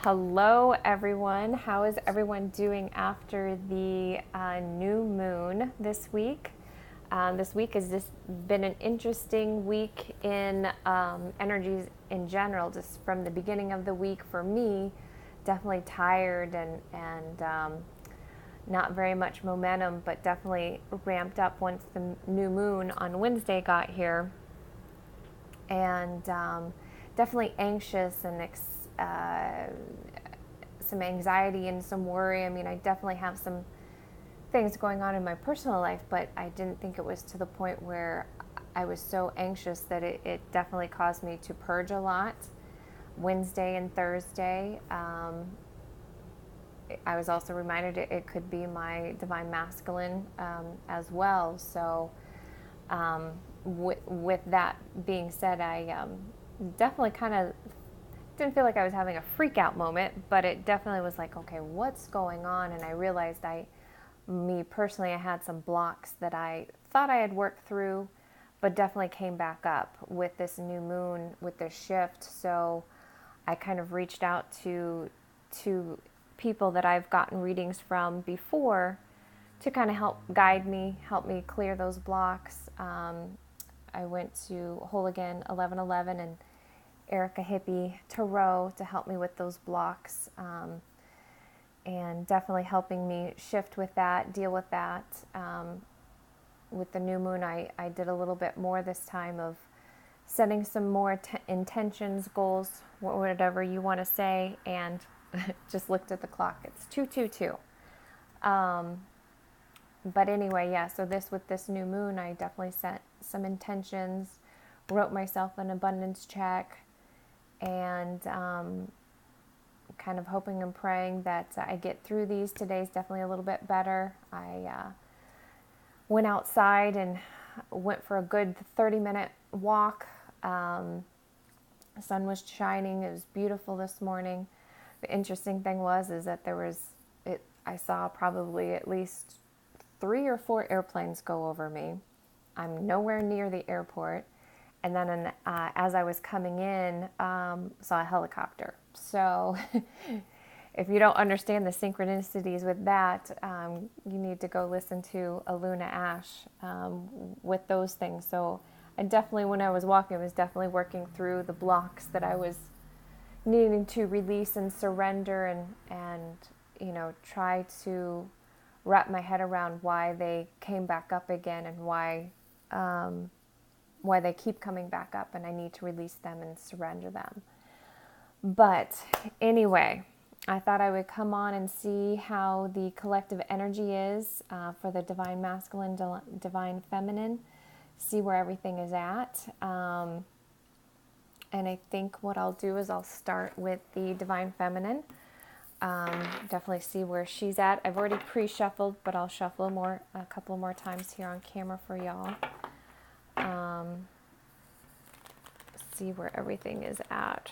Hello, everyone. How is everyone doing after the new moon this week? This week has just been an interesting week in energies in general, just from the beginning of the week for me. Definitely tired and not very much momentum, but definitely ramped up once the new moon on Wednesday got here. And definitely anxious and some anxiety and some worry. I mean, I definitely have some things going on in my personal life, but I didn't think it was to the point where I was so anxious that it definitely caused me to purge a lot. Wednesday and Thursday, I was also reminded it could be my divine masculine as well. So, with that being said, I definitely kind of didn't feel like I was having a freak out moment, but it definitely was like, okay, what's going on? And I realized me personally, I had some blocks that I thought I had worked through, but definitely came back up with this new moon, with this shift. So I kind of reached out to people that I've gotten readings from before to kind of help me clear those blocks. I went to Whole Again 1111 and Erica Hippie Tarot to help me with those blocks, and definitely helping me shift with that, deal with that. With the new moon, I did a little bit more this time of setting some more intentions, goals, whatever you want to say, and just looked at the clock. It's 2:22. But anyway, yeah, so with this new moon, I definitely set some intentions, wrote myself an abundance check, and kind of hoping and praying that I get through these. Today's definitely a little bit better. I went outside and went for a good 30-minute walk. The sun was shining. It was beautiful this morning. The interesting thing is that I saw probably at least 3 or 4 airplanes go over me. I'm nowhere near the airport. And then as I was coming in, saw a helicopter. So if you don't understand the synchronicities with that, you need to go listen to Aluna Ash with those things. So I definitely, when I was walking, I was definitely working through the blocks that I was needing to release and surrender and try to wrap my head around why they came back up again and why they keep coming back up, and I need to release them and surrender them. But anyway, I thought I would come on and see how the collective energy is for the divine masculine, divine feminine, see where everything is at. And I think what I'll do is I'll start with the divine feminine. Definitely see where she's at. I've already pre-shuffled, but I'll shuffle a couple more times here on camera for y'all. See where everything is at.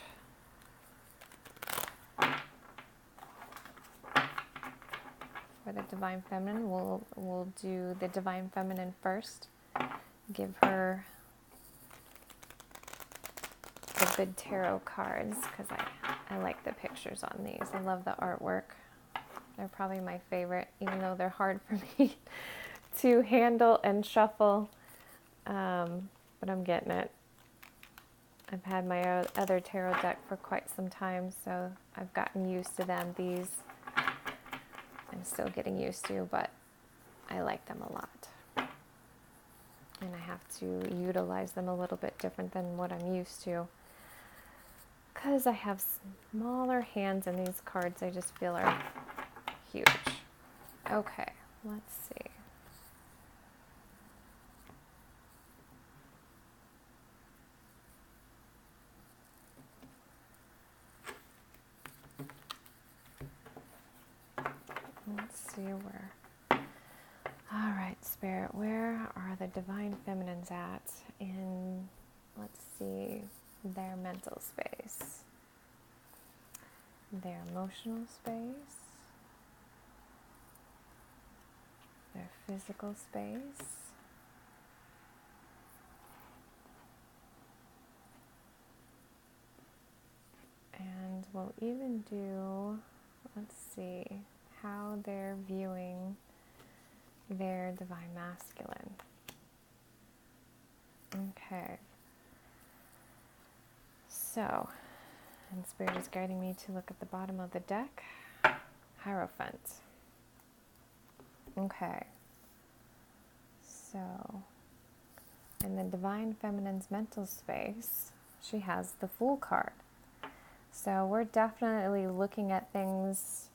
For the divine feminine, we'll do the divine feminine first. Give her the good tarot cards because I like the pictures on these. I love the artwork. They're probably my favorite, even though they're hard for me to handle and shuffle. But I'm getting it. I've had my other tarot deck for quite some time, so I've gotten used to them. These I'm still getting used to, but I like them a lot. And I have to utilize them a little bit different than what I'm used to, because I have smaller hands and these cards I just feel are huge. Okay, let's see. Let's see where. All right, Spirit, where are the divine feminines at in, let's see, their mental space, their emotional space, their physical space, and we'll even do, let's see, how they're viewing their divine masculine. Okay. So, and Spirit is guiding me to look at the bottom of the deck. Hierophant. Okay. So, in the Divine Feminine's mental space, she has the Fool card. So we're definitely looking at things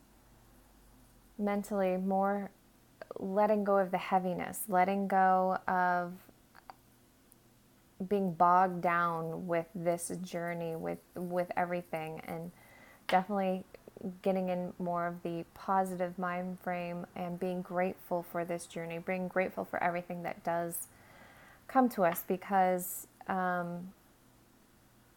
mentally more, letting go of the heaviness, letting go of being bogged down with this journey, with everything, and definitely getting in more of the positive mind frame and being grateful for this journey, being grateful for everything that does come to us, because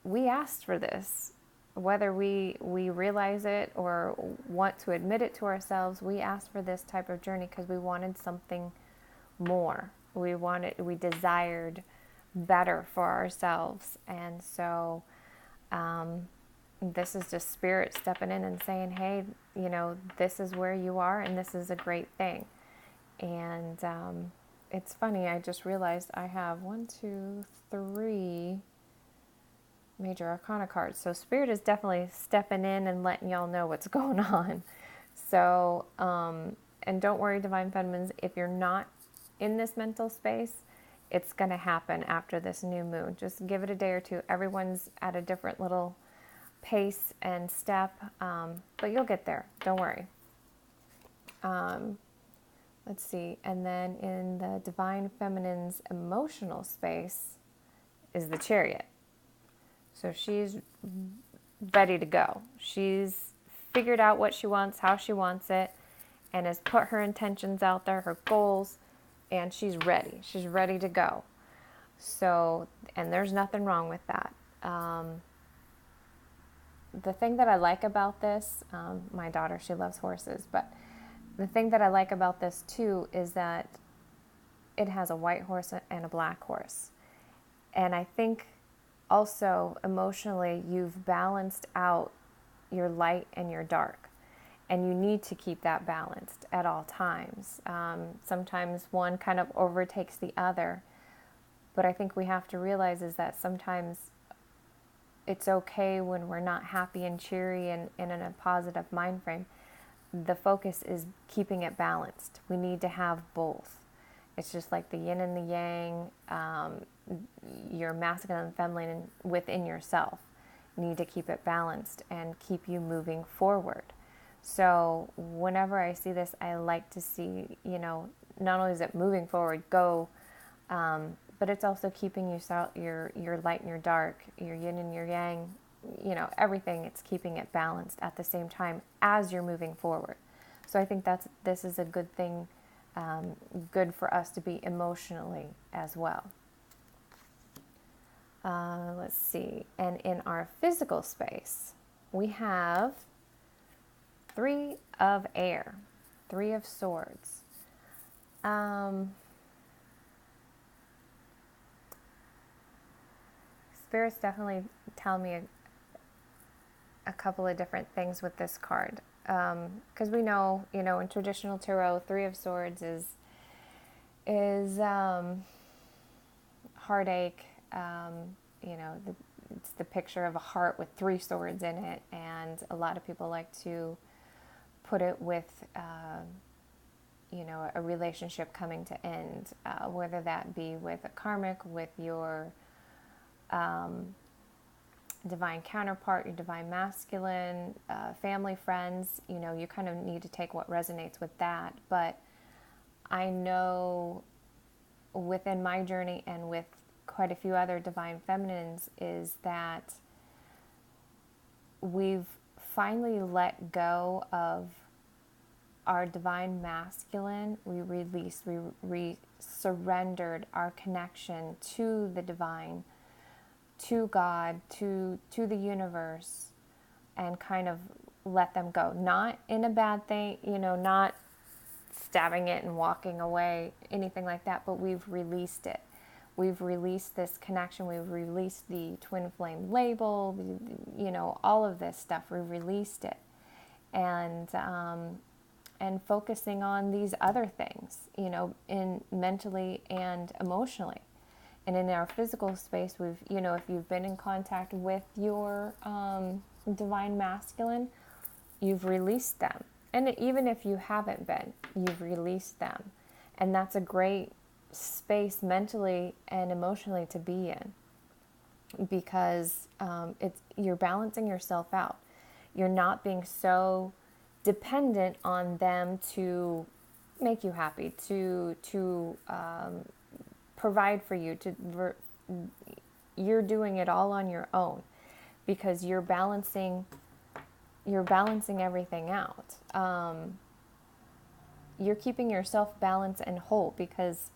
we asked for this. Whether we realize it or want to admit it to ourselves, we asked for this type of journey because we wanted something more. We desired better for ourselves. And so this is just Spirit stepping in and saying, hey, this is where you are and this is a great thing. And it's funny, I just realized I have 3 major arcana cards. So Spirit is definitely stepping in and letting y'all know what's going on. So, and don't worry, Divine Feminines, if you're not in this mental space, it's going to happen after this new moon. Just give it a day or two. Everyone's at a different little pace and step, but you'll get there. Don't worry. Let's see. And then in the Divine Feminine's emotional space is the Chariot. So she's ready to go. She's figured out what she wants, how she wants it, and has put her intentions out there, her goals, and she's ready. She's ready to go. So, and there's nothing wrong with that. The thing that I like about this, my daughter, she loves horses, but the thing that I like about this too is that it has a white horse and a black horse. And I think also emotionally you've balanced out your light and your dark. And you need to keep that balanced at all times. Sometimes one kind of overtakes the other. But I think we have to realize is that sometimes it's okay when we're not happy and cheery and in a positive mind frame. The focus is keeping it balanced. We need to have both. It's just like the yin and the yang, your masculine and feminine within yourself. You need to keep it balanced and keep you moving forward. So whenever I see this, I like to see, not only is it moving forward, go, but it's also keeping your light and your dark, your yin and your yang, everything. It's keeping it balanced at the same time as you're moving forward. So I think this is a good thing, good for us to be emotionally as well. Let's see. And in our physical space, we have 3 of air, 3 of swords. Spirit's definitely tell me a couple of different things with this card. Because we know, in traditional tarot, 3 of swords is heartache. It's the picture of a heart with 3 swords in it, and a lot of people like to put it with, a relationship coming to end, whether that be with a karmic, with your divine counterpart, your divine masculine, family, friends. You kind of need to take what resonates with that. But I know within my journey and with quite a few other divine feminines is that we've finally let go of our divine masculine. We released, we surrendered our connection to the divine, to God, to the universe, and kind of let them go. Not in a bad thing, not stabbing it and walking away, anything like that, but we've released it. we've released this connection, we've released the twin flame label, all of this stuff, we've released it. And focusing on these other things, in mentally and emotionally. And in our physical space, if you've been in contact with your divine masculine, you've released them. And even if you haven't been, you've released them. And that's a great space mentally and emotionally to be in, because you're balancing yourself out. You're not being so dependent on them to make you happy, to provide for you. You're doing it all on your own, because you're balancing everything out. You're keeping yourself balanced and whole, because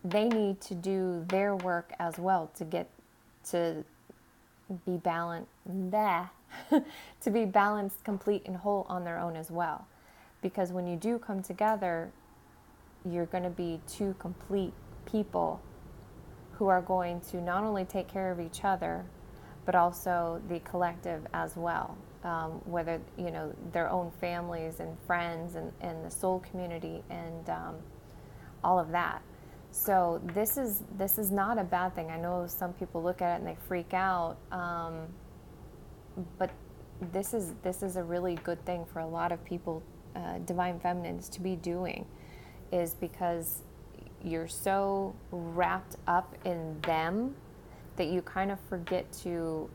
they need to do their work as well to get to be balanced, to be balanced, complete, and whole on their own as well. Because when you do come together, you're going to be two complete people who are going to not only take care of each other, but also the collective as well. Whether, their own families and friends and the soul community and all of that. So this is not a bad thing. I know some people look at it and they freak out, but this is a really good thing for a lot of people, divine feminines, to be doing, is because you're so wrapped up in them that you kind of forget to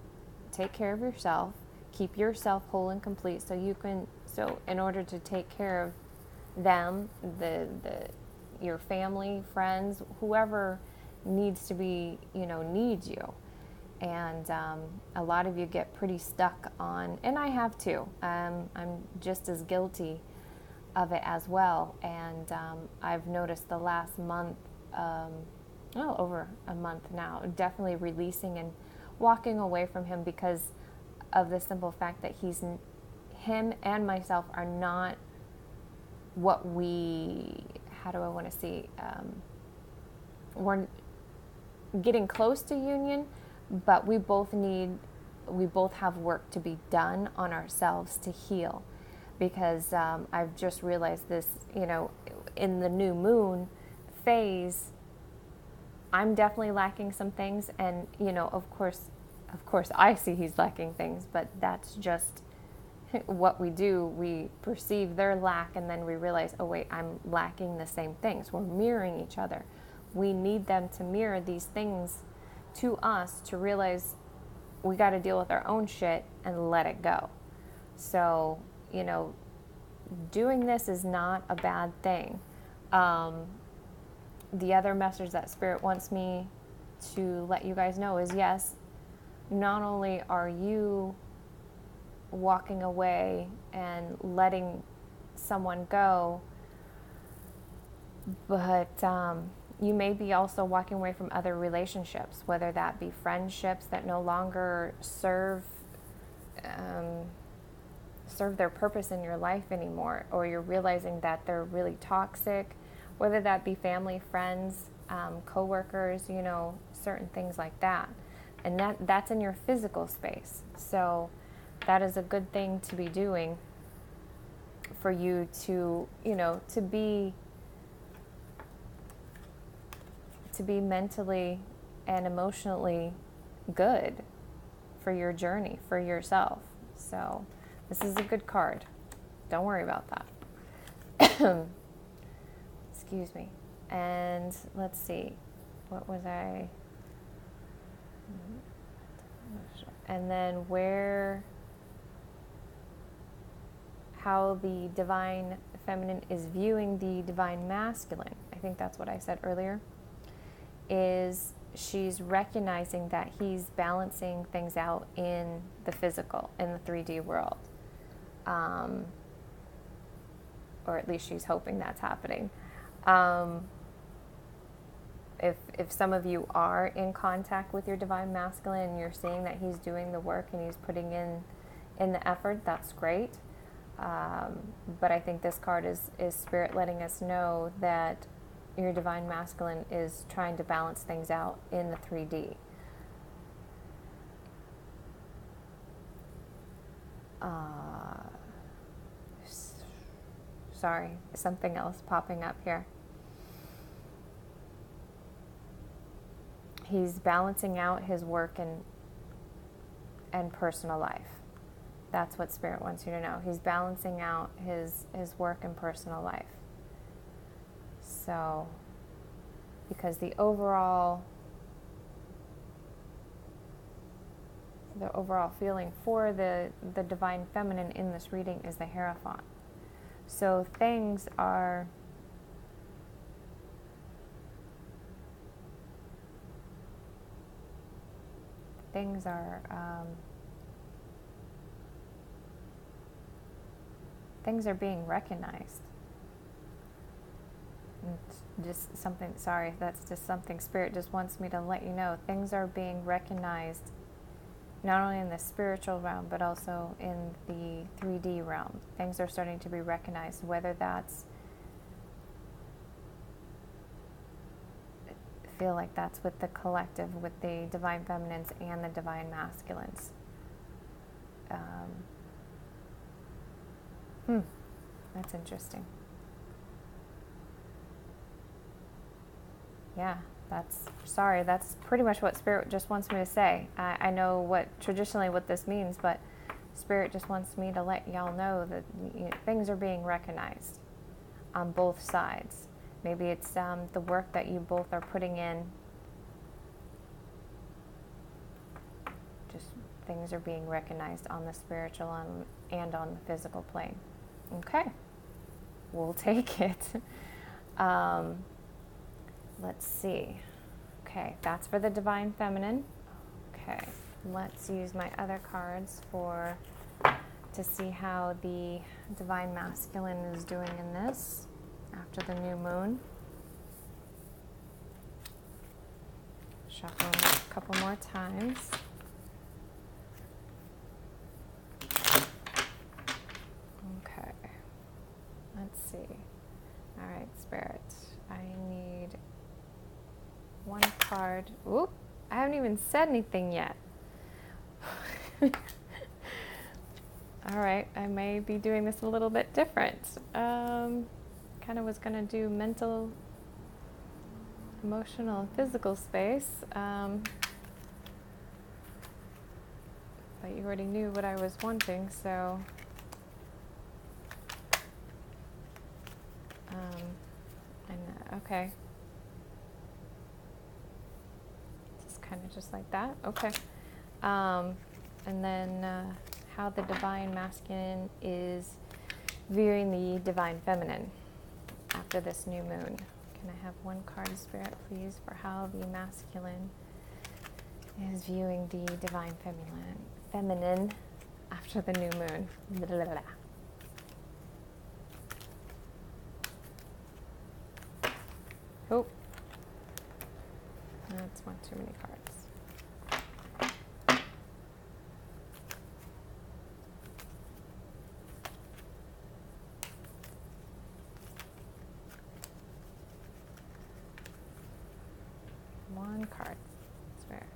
take care of yourself, keep yourself whole and complete, so in order to take care of them, your family, friends, whoever needs to be, needs you. And a lot of you get pretty stuck on, and I have too. I'm just as guilty of it as well. And I've noticed the last month, over a month now, definitely releasing and walking away from him, because of the simple fact that him and myself are not what we, how do I want to see, we're getting close to union, but we both have work to be done on ourselves to heal. Because I've just realized this, in the new moon phase, I'm definitely lacking some things, and of course I see he's lacking things, but that's just what we do. We perceive their lack, and then we realize, oh wait, I'm lacking the same things. We're mirroring each other. We need them to mirror these things to us to realize we got to deal with our own shit and let it go. So, doing this is not a bad thing. The other message that Spirit wants me to let you guys know is, yes, not only are you walking away and letting someone go, but you may be also walking away from other relationships, whether that be friendships that no longer serve their purpose in your life anymore, or you're realizing that they're really toxic, whether that be family, friends, co-workers, certain things like that. And that's in your physical space. So that is a good thing to be doing, for you to, to be mentally and emotionally good for your journey, for yourself. So this is a good card. Don't worry about that. Excuse me. And let's see. What was I? And then how the divine feminine is viewing the divine masculine, I think that's what I said earlier, is she's recognizing that he's balancing things out in the physical, in the 3D world. Or at least she's hoping that's happening. If some of you are in contact with your divine masculine and you're seeing that he's doing the work and he's putting in the effort, that's great. But I think this card is Spirit letting us know that, your divine masculine is trying to balance things out in the 3D. Sorry, something else popping up here. He's balancing out his work and personal life. That's what Spirit wants you to know. He's balancing out his work and personal life. So, because the overall feeling for the divine feminine in this reading is the Hierophant. So things are being recognized. It's just something, sorry, that's just something Spirit just wants me to let you know. Things are being recognized not only in the spiritual realm, but also in the 3D realm. Things are starting to be recognized, whether that's, I feel like that's with the collective, with the divine feminines and the divine masculines. That's interesting. Yeah, that's pretty much what Spirit just wants me to say. I know what this means, but Spirit just wants me to let y'all know that things are being recognized on both sides. Maybe it's the work that you both are putting in. Just things are being recognized on the spiritual and on the physical plane. Okay, we'll take it. Let's see. Okay, that's for the divine feminine. Okay, let's use my other cards to see how the divine masculine is doing in this after the new moon. Shuffle them a couple more times. Okay, let's see. All right, Spirit, I need one card. Oop, I haven't even said anything yet. All right, I may be doing this a little bit different. Kind of was going to do mental, emotional, and physical space. But you already knew what I was wanting, so okay. Kind of just like that. Okay. And then how the divine masculine is viewing the divine feminine after this new moon. Can I have one card, Spirit, please, for how the masculine is viewing the divine feminine after the new moon? Blah, blah, blah. Oh, that's one too many cards. One card. Spirit.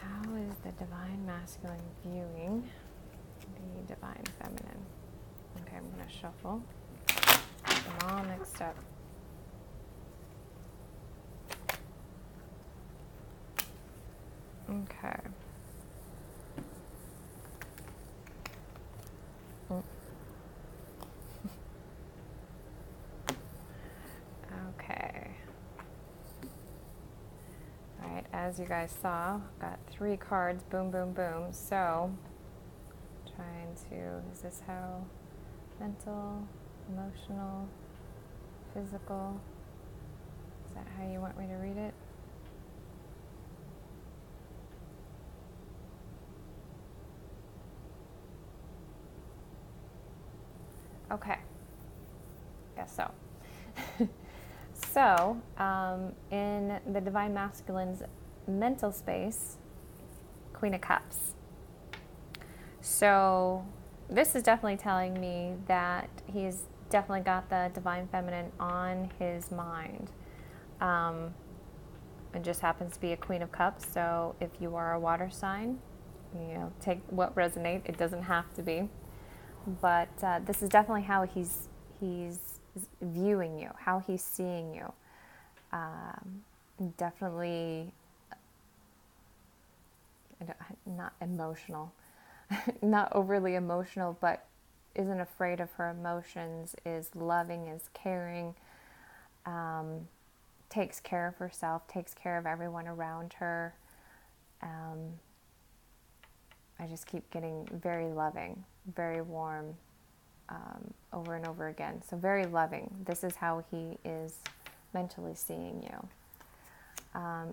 How is the divine masculine viewing the divine feminine? Okay, I'm going to shuffle. Get them all mixed up. Okay. Okay. All right, as you guys saw, got 3 cards, boom, boom, boom. So, is this how mental, emotional, physical, is that how you want me to read it? Okay, guess so. So, in the divine masculine's mental space, Queen of Cups. So, this is definitely telling me that he's definitely got the divine feminine on his mind. It just happens to be a Queen of Cups, so if you are a water sign, take what resonates. It doesn't have to be, but this is definitely how he's viewing you, how he's seeing you. Definitely not emotional, not overly emotional, but isn't afraid of her emotions, is loving, is caring, takes care of herself, takes care of everyone around her. I just keep getting very loving, very warm, over and over again. So very loving. This is how he is mentally seeing you.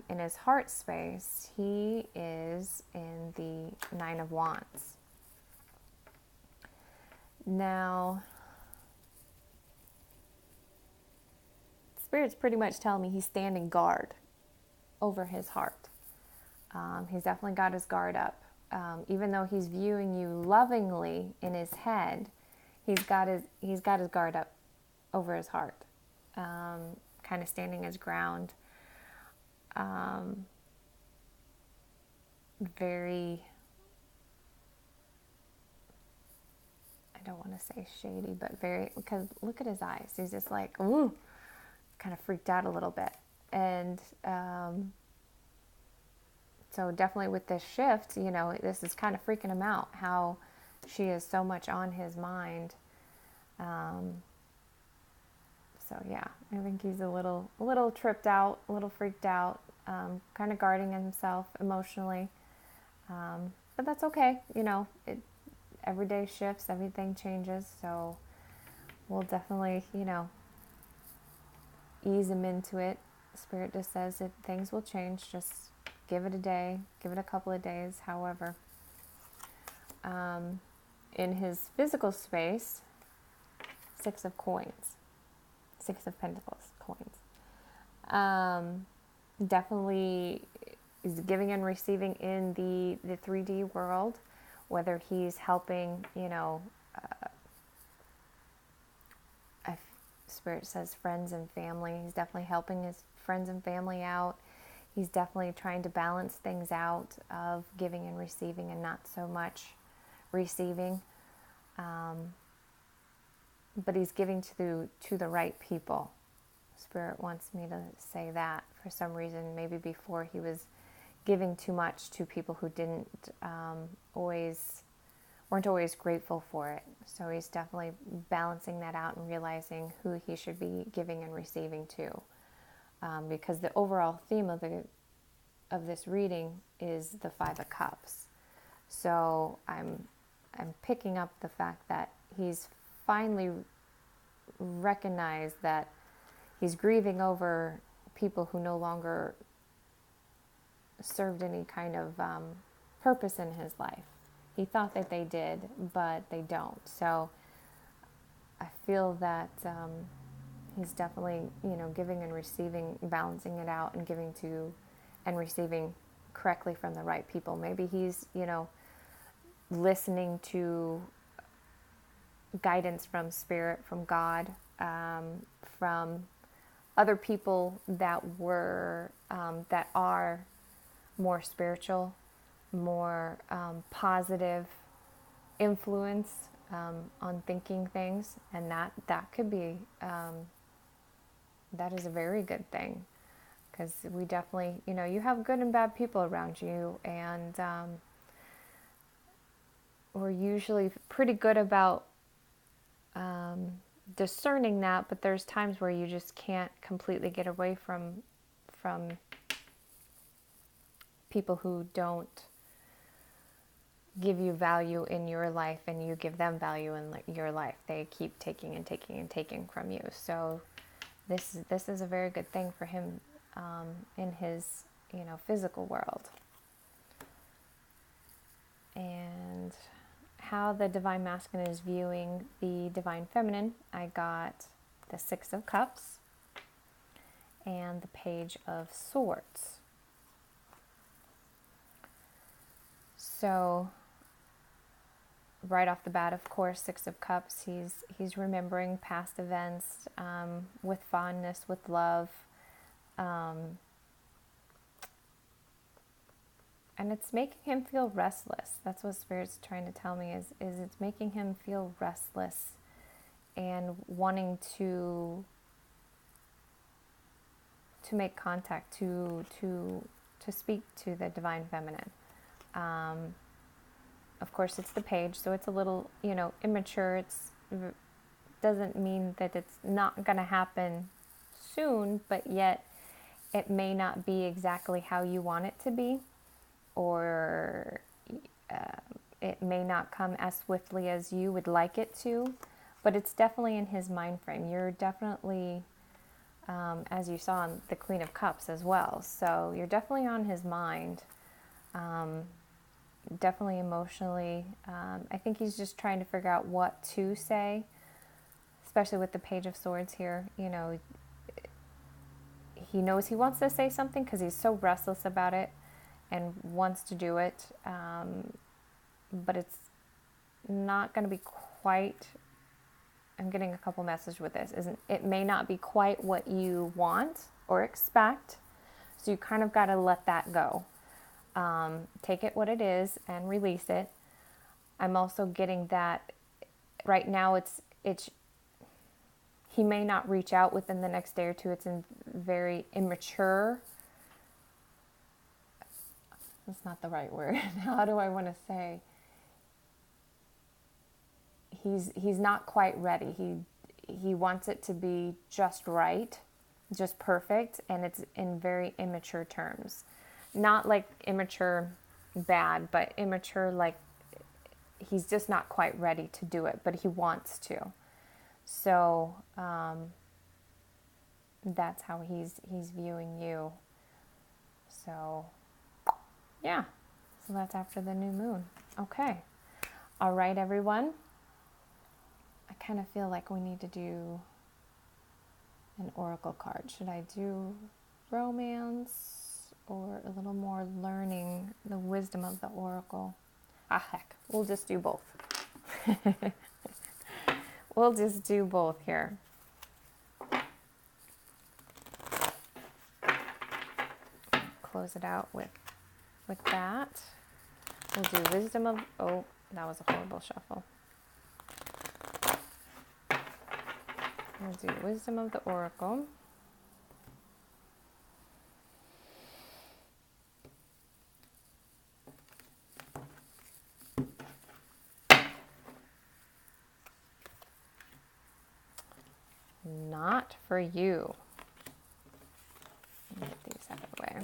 In his heart space, he is in the Nine of Wands. Now, Spirit's pretty much telling me he's standing guard over his heart. He's definitely got his guard up. Even though he's viewing you lovingly in his head, he's got his guard up over his heart, kind of standing his ground. Very, I don't want to say shady, but very, because look at his eyes. He's just like, ooh, kind of freaked out a little bit. And so definitely with this shift, this is kind of freaking him out, how she is so much on his mind. So yeah, I think he's a little tripped out, a little freaked out, kind of guarding himself emotionally. But that's okay. Every day shifts, everything changes. So we'll definitely, ease him into it. Spirit just says that things will change. Just give it a day, give it a couple of days, however. In his physical space, 6 of coins, 6 of pentacles, coins. Definitely is giving and receiving in the 3D world, whether he's helping, Spirit says friends and family. He's definitely helping his friends and family out. He's definitely trying to balance things out of giving and receiving and not so much receiving. But he's giving to the right people. Spirit wants me to say that for some reason. Maybe before he was giving too much to people who didn't weren't always grateful for it. So he's definitely balancing that out and realizing who he should be giving and receiving to. Because the overall theme of this reading is the 5 of Cups. So I'm picking up the fact that he's finally recognized that he's grieving over people who no longer served any kind of purpose in his life. He thought that they did, but they don't. So I feel that he's definitely, giving and receiving, balancing it out, and giving to and receiving correctly from the right people. Maybe he's, listening to guidance from Spirit, from God, from other people that are more spiritual, more positive influence on thinking things, and that could be that is a very good thing, because we definitely, you have good and bad people around you, and we're usually pretty good about discerning that, but there's times where you just can't completely get away from people who don't give you value in your life and you give them value in your life. They keep taking and taking and taking from you. So this is a very good thing for him in his physical world. And how the Divine Masculine is viewing the Divine Feminine, I got the 6 of Cups and the Page of Swords. So right off the bat, of course, Six of Cups, he's remembering past events with fondness, with love. And it's making him feel restless. That's what Spirit's trying to tell me is it's making him feel restless and wanting to make contact, to speak to the Divine Feminine. Of course, it's the Page, so it's a little, immature. It's doesn't mean that it's not going to happen soon, but yet it may not be exactly how you want it to be, or it may not come as swiftly as you would like it to, but it's definitely in his mind frame. You're definitely, as you saw in the Queen of Cups as well, so you're definitely on his mind, definitely emotionally. I think he's just trying to figure out what to say, especially with the Page of Swords here. He knows he wants to say something because he's so restless about it and wants to do it, but it's not going to be quite, I'm getting a couple messages with this, it may not be quite what you want or expect, so you kind of got to let that go. Take it what it is and release it. I'm also getting that right now it's he may not reach out within the next day or two. It's very immature. That's not the right word. How do I want to say? He's not quite ready. He wants it to be just right, just perfect, and it's in very immature terms. Not like immature bad, but immature like he's just not quite ready to do it, but he wants to. So that's how he's viewing you. So yeah, so that's after the new moon. Okay. All right, everyone. I kind of feel like we need to do an oracle card. Should I do romance or a little more learning the wisdom of the oracle? Heck, we'll just do both. We'll just do both here. Close it out with that. We'll do wisdom of, oh, that was a horrible shuffle. We'll do wisdom of the oracle. Not for you. Let me get these out of the way.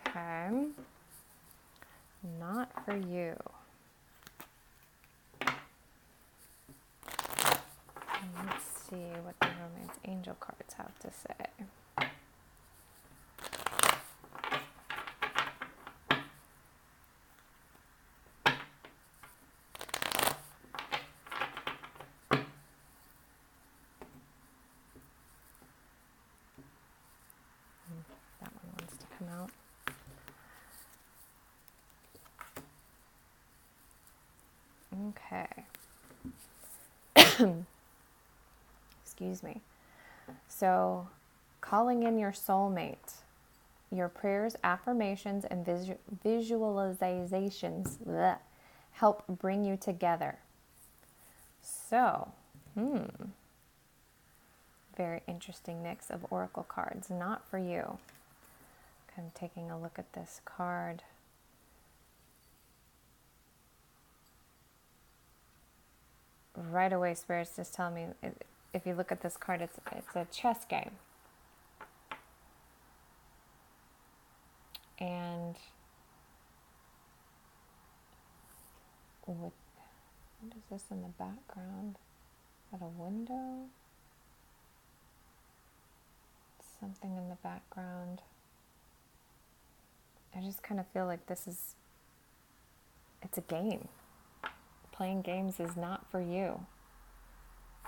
Okay. Not for you. Let's see what the romance angel cards have to say. That one wants to come out. Okay. Excuse me. So, calling in your soulmate. Your prayers, affirmations, and visualizations help bring you together. So, very interesting mix of oracle cards. Not for you. I'm taking a look at this card. Right away, Spirit's just telling me, if you look at this card, it's a chess game. And what is this in the background? At a window? Something in the background. I just kind of feel like it's a game. Playing games is not for you.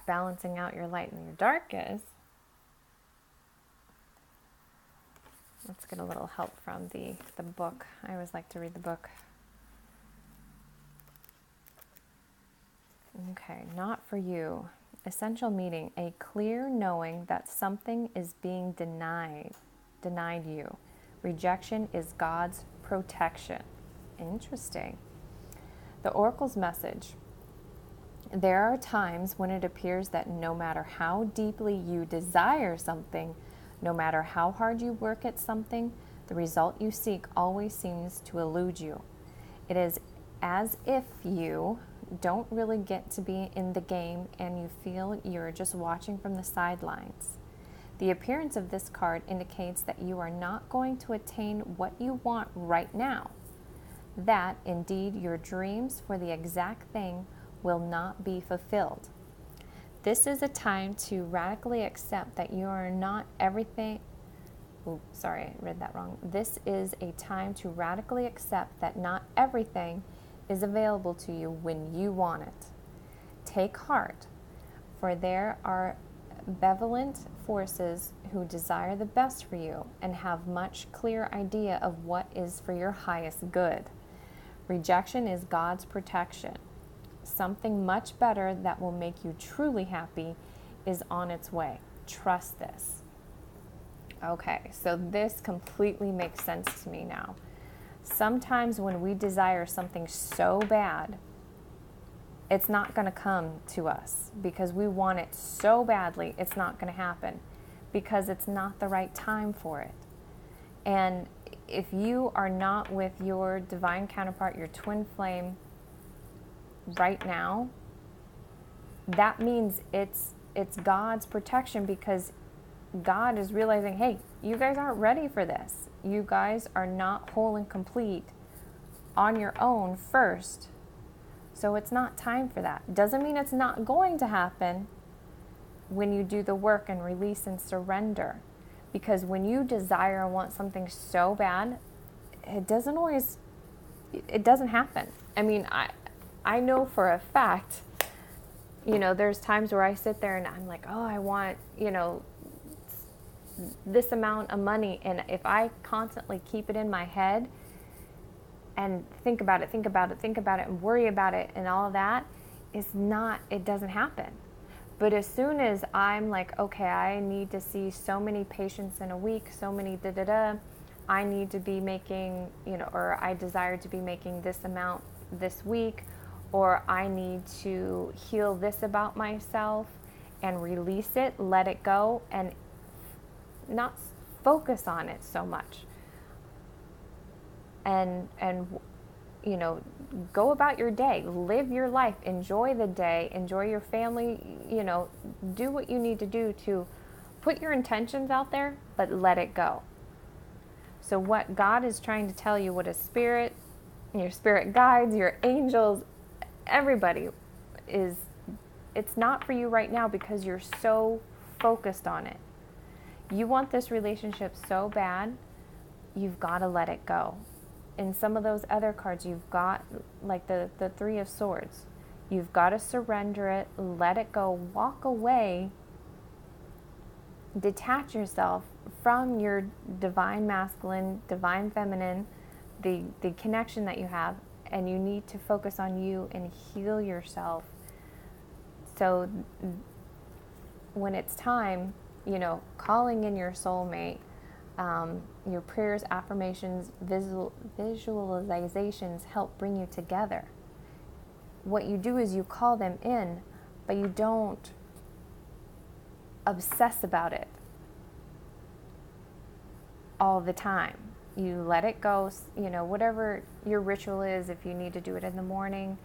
balancing out your light and your dark is. Let's get a little help from the book. I always like to read the book. Okay, not for you. Essential meaning, a clear knowing that something is being denied you. Rejection is God's protection. Interesting. The Oracle's message. There are times when it appears that no matter how deeply you desire something, no matter how hard you work at something, the result you seek always seems to elude you. It is as if you don't really get to be in the game and you feel you're just watching from the sidelines. The appearance of this card indicates that you are not going to attain what you want right now. That, indeed, your dreams for the exact thing will not be fulfilled. This is a time to radically accept that you are not everything. Sorry, I read that wrong. This is a time to radically accept that not everything is available to you when you want it. Take heart, for there are benevolent forces who desire the best for you and have much clear idea of what is for your highest good. Rejection is God's protection. Something much better that will make you truly happy is on its way. Trust this. Okay, so this completely makes sense to me now. Sometimes when we desire something so bad, it's not going to come to us because we want it so badly, it's not going to happen because it's not the right time for it. And if you are not with your divine counterpart, your twin flame, right now, that means it's God's protection because God is realizing, hey, you guys aren't ready for this. You guys are not whole and complete on your own first. So it's not time for that. Doesn't mean it's not going to happen when you do the work and release and surrender. Because when you desire and want something so bad, it doesn't happen. I mean, I know for a fact, there's times where I sit there and I'm like, oh, I want, this amount of money. And if I constantly keep it in my head and think about it and worry about it and all of that, it doesn't happen. But as soon as I'm like, okay, I need to see so many patients in a week, so many I need to be making, or I desire to be making this amount this week, or I need to heal this about myself and release it, let it go, and not focus on it so much. And go about your day, live your life, enjoy the day, enjoy your family, do what you need to do to put your intentions out there, but let it go. So what God is trying to tell you, what a spirit, your spirit guides, your angels, everybody is, it's not for you right now because you're so focused on it. You want this relationship so bad, you've got to let it go. In some of those other cards, you've got, like the Three of Swords, you've got to surrender it, let it go, walk away, detach yourself from your divine masculine, divine feminine, the connection that you have, and you need to focus on you and heal yourself. So when it's time, calling in your soulmate, your prayers, affirmations, visualizations help bring you together. What you do is you call them in, but you don't obsess about it all the time. You let it go, whatever your ritual is, if you need to do it in the morning,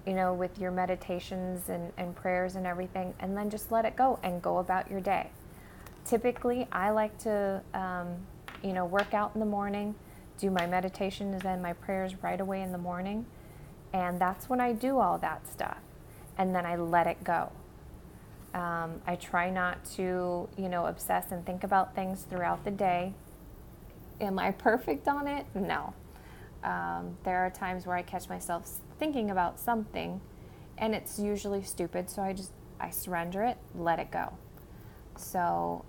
with your meditations and prayers and everything, and then just let it go and go about your day. Typically, I like to, work out in the morning, do my meditations and my prayers right away in the morning, and that's when I do all that stuff, and then I let it go. I try not to, obsess and think about things throughout the day. Am I perfect on it? No. There are times where I catch myself thinking about something, and it's usually stupid, so I just I surrender it, let it go. So,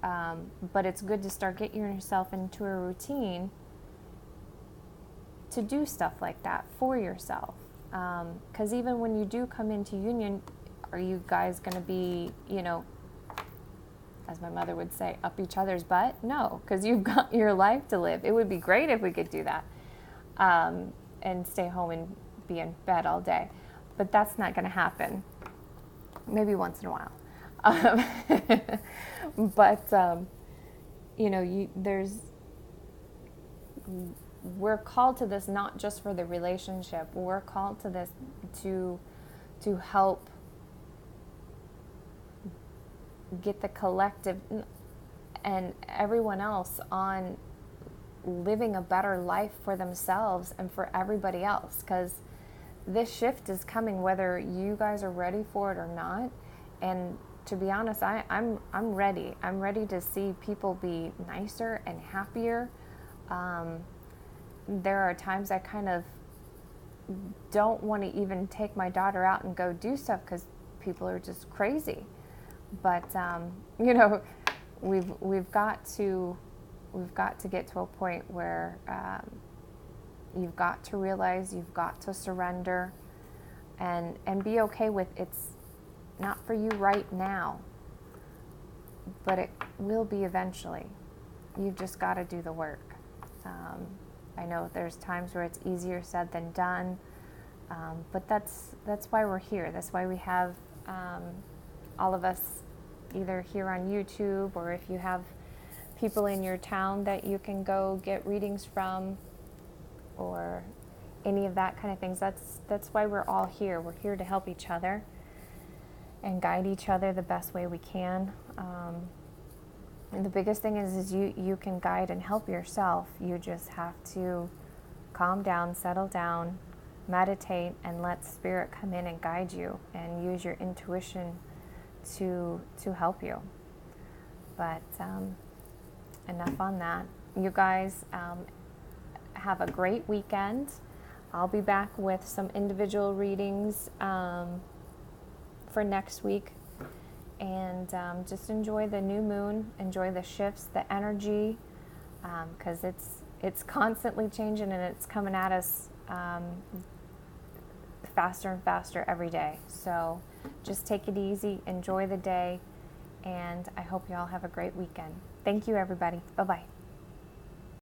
but it's good to start getting yourself into a routine to do stuff like that for yourself. Because even when you do come into union, are you guys going to be, as my mother would say, up each other's butt? No, because you've got your life to live. It would be great if we could do that, and stay home and be in bed all day. But that's not going to happen. Maybe once in a while. But, we're called to this not just for the relationship. We're called to this to help get the collective and everyone else on living a better life for themselves and for everybody else, because this shift is coming whether you guys are ready for it or not. And to be honest, I'm ready. I'm ready to see people be nicer and happier. There are times I kind of don't want to even take my daughter out and go do stuff because people are just crazy. But we've got to get to a point where you've got to realize you've got to surrender and be okay with it's not for you right now, but it will be eventually. You've just got to do the work. I know there's times where it's easier said than done, but that's why we're here. That's why we have all of us either here on YouTube, or if you have people in your town that you can go get readings from, or any of that kind of things. That's why we're all here. We're here to help each other and guide each other the best way we can. And the biggest thing is you can guide and help yourself. You just have to calm down, settle down, meditate, and let spirit come in and guide you, and use your intuition to help you. But enough on that. You guys have a great weekend. I'll be back with some individual readings for next week. And just enjoy the new moon, enjoy the shifts, the energy, because it's constantly changing and it's coming at us faster and faster every day. So just take it easy, enjoy the day, and I hope you all have a great weekend. Thank you, everybody. Bye-bye.